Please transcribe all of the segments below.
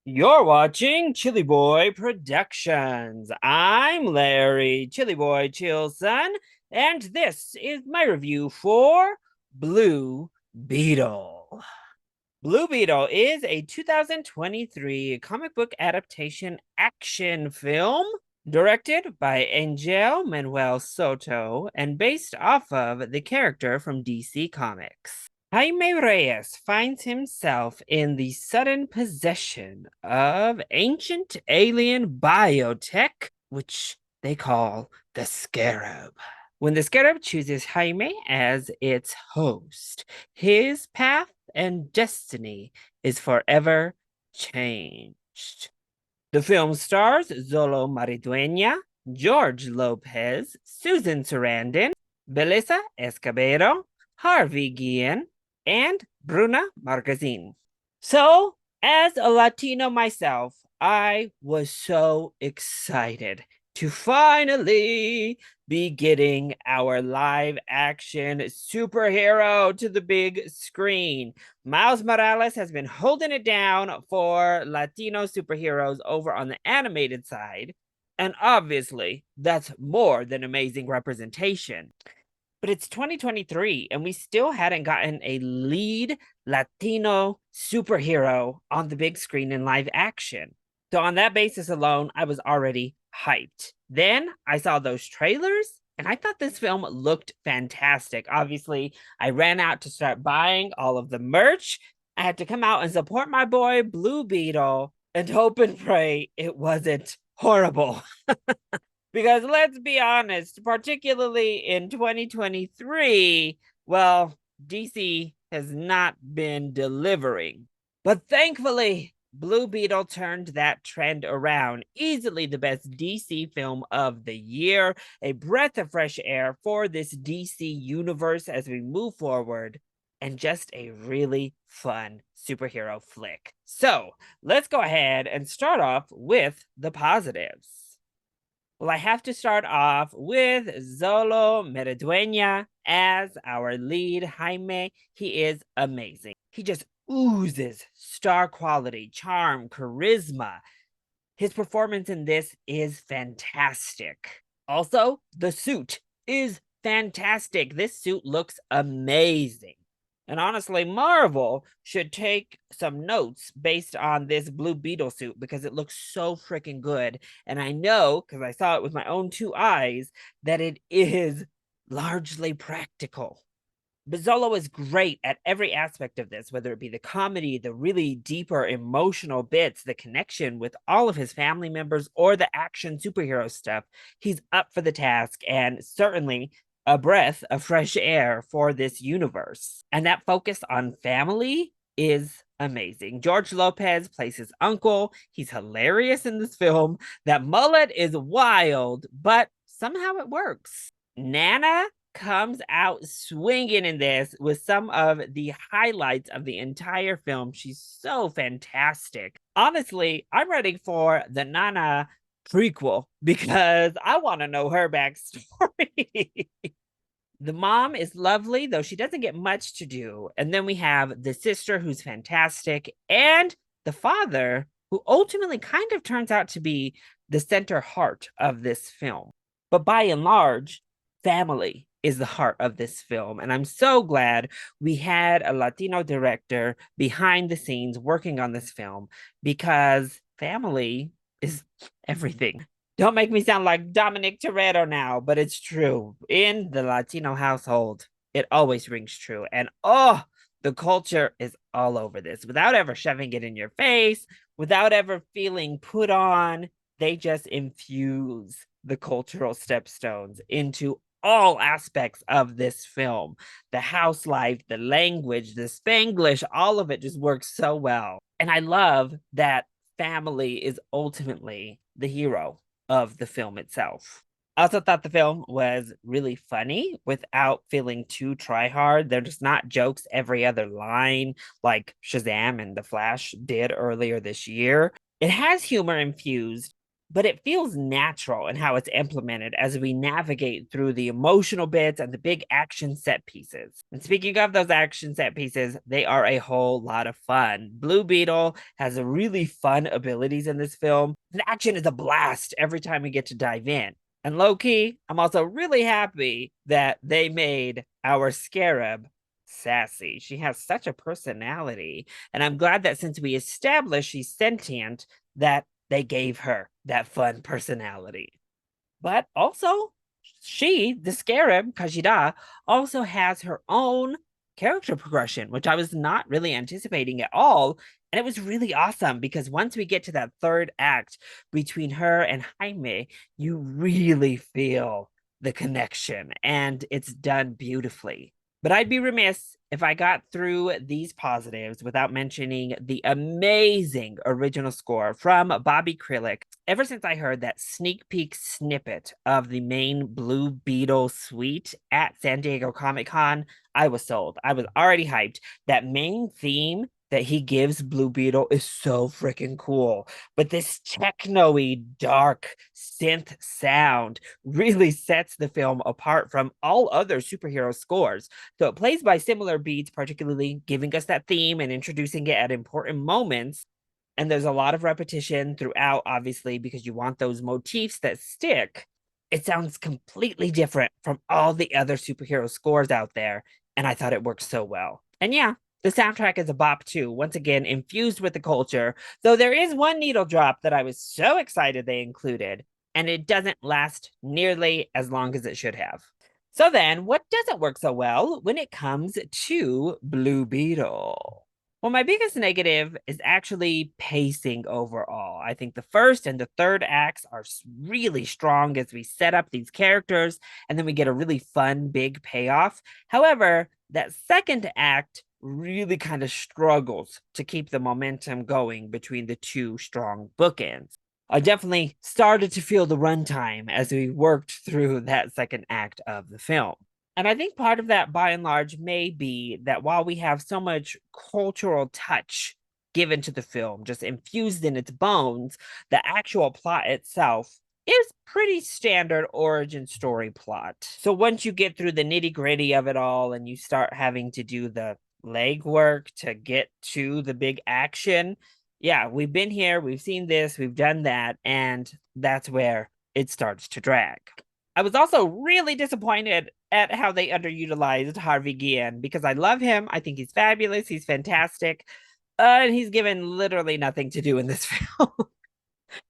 You're watching ChillyBoy Productions. I'm Larry ChillyBoy Chillson, and this is my review for Blue Beetle. Blue Beetle is a 2023 comic book adaptation action film directed by Angel Manuel Soto and based off of the character from DC Comics. Jaime Reyes finds himself in the sudden possession of ancient alien biotech, which they call the Scarab. When the Scarab chooses Jaime as its host, his path and destiny is forever changed. The film stars Zolo Maridueña, George Lopez, Susan Sarandon, Belisa Escobedo, Harvey Guillen, and Bruna Marquezine. So, as a Latino myself, I was so excited to finally be getting our live action superhero to the big screen. Miles Morales has been holding it down for Latino superheroes over on the animated side. And obviously, that's more than amazing representation. But it's 2023 and we still hadn't gotten a lead Latino superhero on the big screen in live action. So, on that basis alone, I was already hyped. Then I saw those trailers and I thought this film looked fantastic. Obviously, I ran out to start buying all of the merch. I had to come out and support my boy Blue Beetle and hope and pray it wasn't horrible. Because let's be honest, particularly in 2023, well, DC has not been delivering. But thankfully, Blue Beetle turned that trend around. Easily the best DC film of the year, a breath of fresh air for this DC universe as we move forward, and just a really fun superhero flick. So let's go ahead and start off with the positives. Well, I have to start off with Zolo Meridueña as our lead, Jaime. He is amazing. He just oozes star quality, charm, charisma. His performance in this is fantastic. Also, the suit is fantastic. This suit looks amazing. And honestly, Marvel should take some notes based on this Blue Beetle suit because it looks so freaking good. And I know, because I saw it with my own two eyes, that it is largely practical. Bizzolo is great at every aspect of this, whether it be the comedy, the really deeper emotional bits, the connection with all of his family members, or the action superhero stuff. He's up for the task and certainly a breath of fresh air for this universe. And that focus on family is amazing. George Lopez plays his uncle. He's hilarious in this film. That mullet is wild, but somehow it works. Nana comes out swinging in this with some of the highlights of the entire film. She's so fantastic. Honestly, I'm ready for the Nana prequel because I want to know her backstory. The mom is lovely, though she doesn't get much to do. And then we have the sister who's fantastic, and the father who ultimately kind of turns out to be the center heart of this film. But by and large, family is the heart of this film. And I'm so glad we had a Latino director behind the scenes working on this film because family is everything. Don't make me sound like Dominic Toretto now, but it's true. In the Latino household, it always rings true. And oh, the culture is all over this without ever shoving it in your face, without ever feeling put on. They just infuse the cultural stepstones into all aspects of this film. The house life, the language, the Spanglish, all of it just works so well. And I love that family is ultimately the hero of the film itself. I also thought the film was really funny without feeling too try hard. They're just not jokes every other line like Shazam and The Flash did earlier this year. It has humor infused, but it feels natural in how it's implemented as we navigate through the emotional bits and the big action set pieces. And speaking of those action set pieces, they are a whole lot of fun. Blue Beetle has a really fun abilities in this film. The action is a blast every time we get to dive in. And low key, I'm also really happy that they made our Scarab sassy. She has such a personality. And I'm glad that since we established she's sentient, that they gave her that fun personality. But also, she, the Scarab, Kajida, also has her own character progression, which I was not really anticipating at all. And it was really awesome because once we get to that third act between her and Jaime, you really feel the connection and it's done beautifully. But I'd be remiss if I got through these positives without mentioning the amazing original score from Bobby Krilic. Ever since I heard that sneak peek snippet of the main Blue Beetle suite at San Diego Comic-Con, I was sold. I was already hyped. That main theme that he gives Blue Beetle is so freaking cool. But this techno-y, dark synth sound really sets the film apart from all other superhero scores. So it plays by similar beats, particularly giving us that theme and introducing it at important moments. And there's a lot of repetition throughout, obviously, because you want those motifs that stick. It sounds completely different from all the other superhero scores out there. And I thought it worked so well. And yeah, the soundtrack is a bop too, once again, infused with the culture. Though there is one needle drop that I was so excited they included, and it doesn't last nearly as long as it should have. So then, what doesn't work so well when it comes to Blue Beetle? Well, my biggest negative is actually pacing overall. I think the first and the third acts are really strong as we set up these characters, and then we get a really fun, big payoff. However, that second act really kind of struggles to keep the momentum going between the two strong bookends. I definitely started to feel the runtime as we worked through that second act of the film. And I think part of that, by and large, may be that while we have so much cultural touch given to the film, just infused in its bones, the actual plot itself is pretty standard origin story plot. So once you get through the nitty gritty of it all and you start having to do the legwork to get to the big action, yeah, we've been here, we've seen this, we've done that, and that's where it starts to drag. I was also really disappointed at how they underutilized Harvey Guillen because I love him. I think he's fabulous. He's fantastic. And he's given literally nothing to do in this film.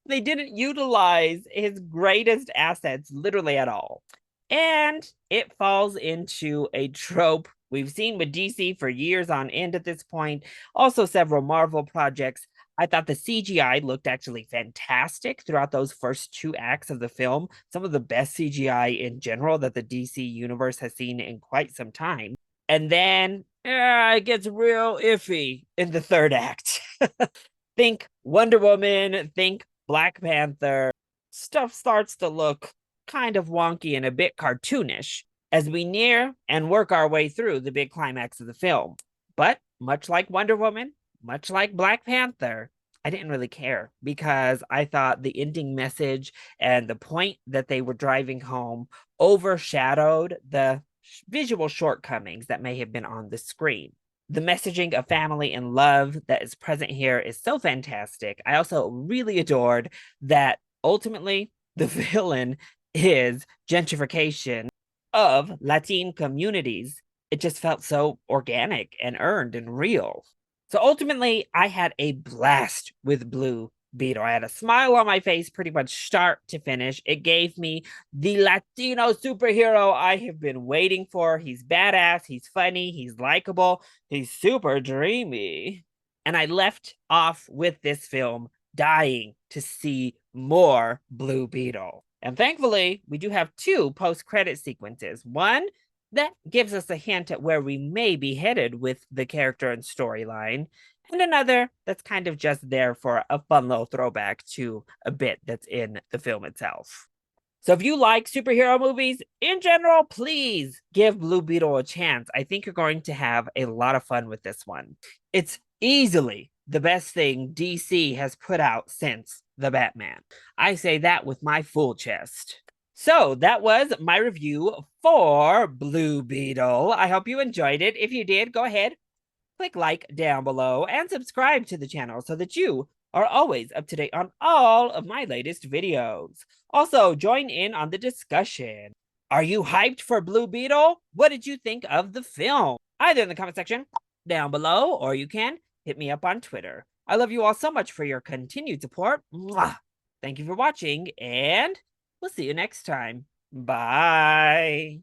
They didn't utilize his greatest assets literally at all. And it falls into a trope we've seen with DC for years on end at this point. Also, several Marvel projects. I thought the CGI looked actually fantastic throughout those first two acts of the film. Some of the best CGI in general that the DC universe has seen in quite some time. And then it gets real iffy in the third act. Think Wonder Woman, think Black Panther. Stuff starts to look kind of wonky and a bit cartoonish as we near and work our way through the big climax of the film. But much like Wonder Woman, much like Black Panther, I didn't really care because I thought the ending message and the point that they were driving home overshadowed the visual shortcomings that may have been on the screen. The messaging of family and love that is present here is so fantastic. I also really adored that ultimately the villain is gentrification of Latin communities. It just felt so organic and earned and real. So ultimately, I had a blast with Blue Beetle. I had a smile on my face pretty much start to finish. It gave me the Latino superhero I have been waiting for. He's badass, he's funny, he's likable, he's super dreamy. And I left off with this film dying to see more Blue Beetle. And thankfully, we do have two post-credit sequences. One that gives us a hint at where we may be headed with the character and storyline, and another that's kind of just there for a fun little throwback to a bit that's in the film itself. So if you like superhero movies in general, please give Blue Beetle a chance. I think you're going to have a lot of fun with this one. It's easily the best thing DC has put out since the Batman. I say that with my full chest. So that was my review for Blue Beetle. I hope you enjoyed it. If you did, go ahead, click like down below and subscribe to the channel so that you are always up to date on all of my latest videos. Also, join in on the discussion. Are you hyped for Blue Beetle? What did you think of the film? Either in the comment section down below, or you can hit me up on Twitter. I love you all so much for your continued support. Mwah! Thank you for watching, and we'll see you next time. Bye.